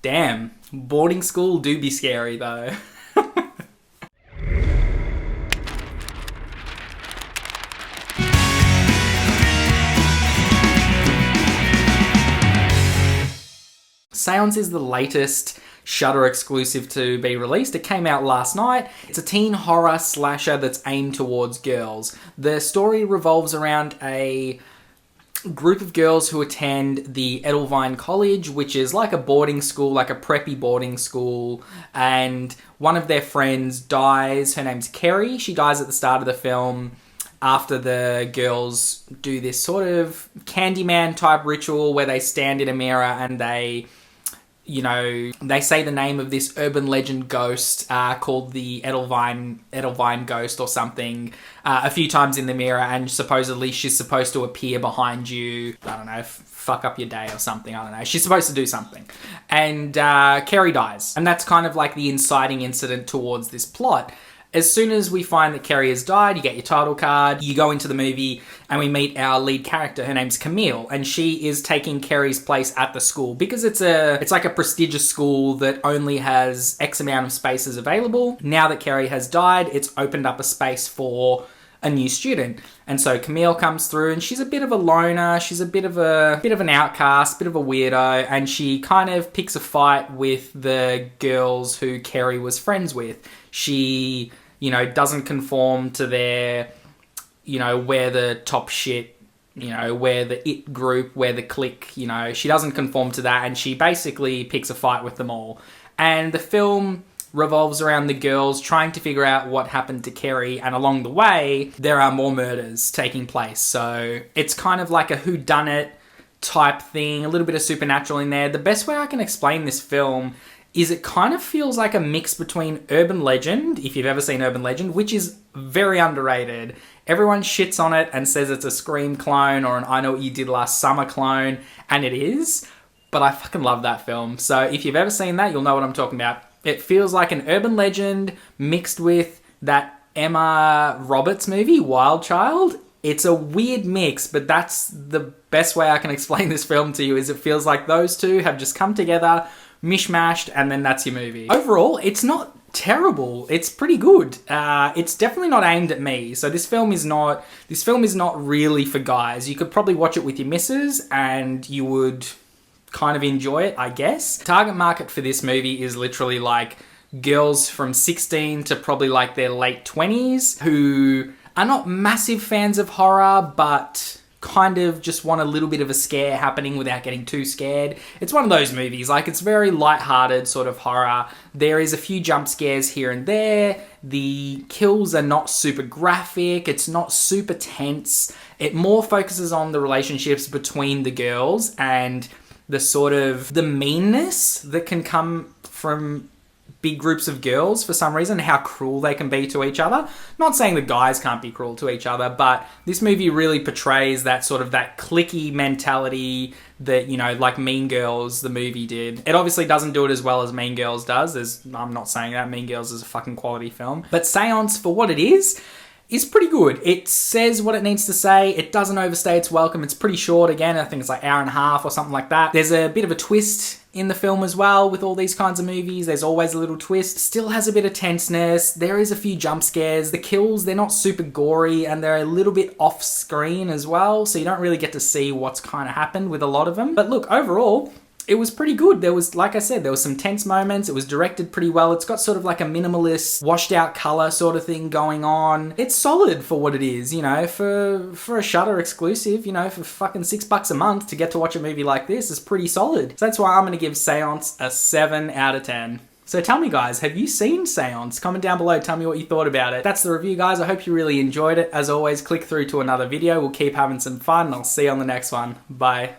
Damn, boarding school do be scary though. Seance is the latest Shudder exclusive to be released. It came out last night. It's a teen horror slasher that's aimed towards girls. The story revolves around a group of girls who attend the Edelweiss College, which is like a boarding school, like a preppy boarding school, and one of their friends dies. Her name's Kerry. She dies at the start of the film after the girls do this sort of Candyman type ritual where they stand in a mirror and they say the name of this urban legend ghost called the Edelweiss ghost or something a few times in the mirror, and supposedly she's supposed to appear behind you, I don't know, fuck up your day or something, I don't know. She's supposed to do something. And Kerry dies. And that's kind of like the inciting incident towards this plot. As soon as we find that Kerry has died, you get your title card, you go into the movie, and we meet our lead character. Her name's Camille, and she is taking Kerry's place at the school because it's like a prestigious school that only has X amount of spaces available. Now that Kerry has died, it's opened up a space for a new student. And so Camille comes through, and she's a bit of a loner, she's a bit of an outcast, bit of a weirdo, and she kind of picks a fight with the girls who Kerry was friends with. She doesn't conform to their, we're the top shit, we're the it group, we're the clique, she doesn't conform to that, and she basically picks a fight with them all. And the film revolves around the girls trying to figure out what happened to Kerry, and along the way, there are more murders taking place. So it's kind of like a whodunit type thing, a little bit of supernatural in there. The best way I can explain this film is it kind of feels like a mix between urban legend, if you've ever seen urban legend, which is very underrated. Everyone shits on it and says it's a Scream clone or an I Know What You Did Last Summer clone, and it is, but I fucking love that film. So if you've ever seen that, you'll know what I'm talking about. It feels like an urban legend mixed with that Emma Roberts movie, Wild Child. It's a weird mix, but that's the best way I can explain this film to you, is it feels like those two have just come together, mishmashed, and then that's your movie. Overall, it's not terrible. It's pretty good. It's definitely not aimed at me. So this film is not really for guys. You could probably watch it with your missus and you would kind of enjoy it, I guess. Target market for this movie is literally like girls from 16 to probably like their late 20s who are not massive fans of horror, but kind of just want a little bit of a scare happening without getting too scared. It's one of those movies, like it's very light-hearted sort of horror. There is a few jump scares here and there. The kills are not super graphic. It's not super tense. It more focuses on the relationships between the girls and the sort of the meanness that can come from big groups of girls for some reason, how cruel they can be to each other. Not saying the guys can't be cruel to each other, but this movie really portrays that sort of that cliquey mentality that, like Mean Girls, the movie did. It obviously doesn't do it as well as Mean Girls does. I'm not saying that. Mean Girls is a fucking quality film. But Seance, for what it is pretty good. It says what it needs to say. It doesn't overstay its welcome. It's pretty short. Again, I think it's like hour and a half or something like that. There's a bit of a twist in the film as well with all these kinds of movies. There's always a little twist. Still has a bit of tenseness. There is a few jump scares. The kills, they're not super gory and they're a little bit off screen as well. So you don't really get to see what's kind of happened with a lot of them. But look, overall, it was pretty good. There was, like I said, there was some tense moments. It was directed pretty well. It's got sort of like a minimalist, washed out color sort of thing going on. It's solid for what it is, for a Shudder exclusive, for fucking $6 a month to get to watch a movie like this is pretty solid. So that's why I'm going to give Seance a 7 out of 10. So tell me, guys, have you seen Seance? Comment down below, tell me what you thought about it. That's the review, guys. I hope you really enjoyed it. As always, click through to another video. We'll keep having some fun, and I'll see you on the next one. Bye.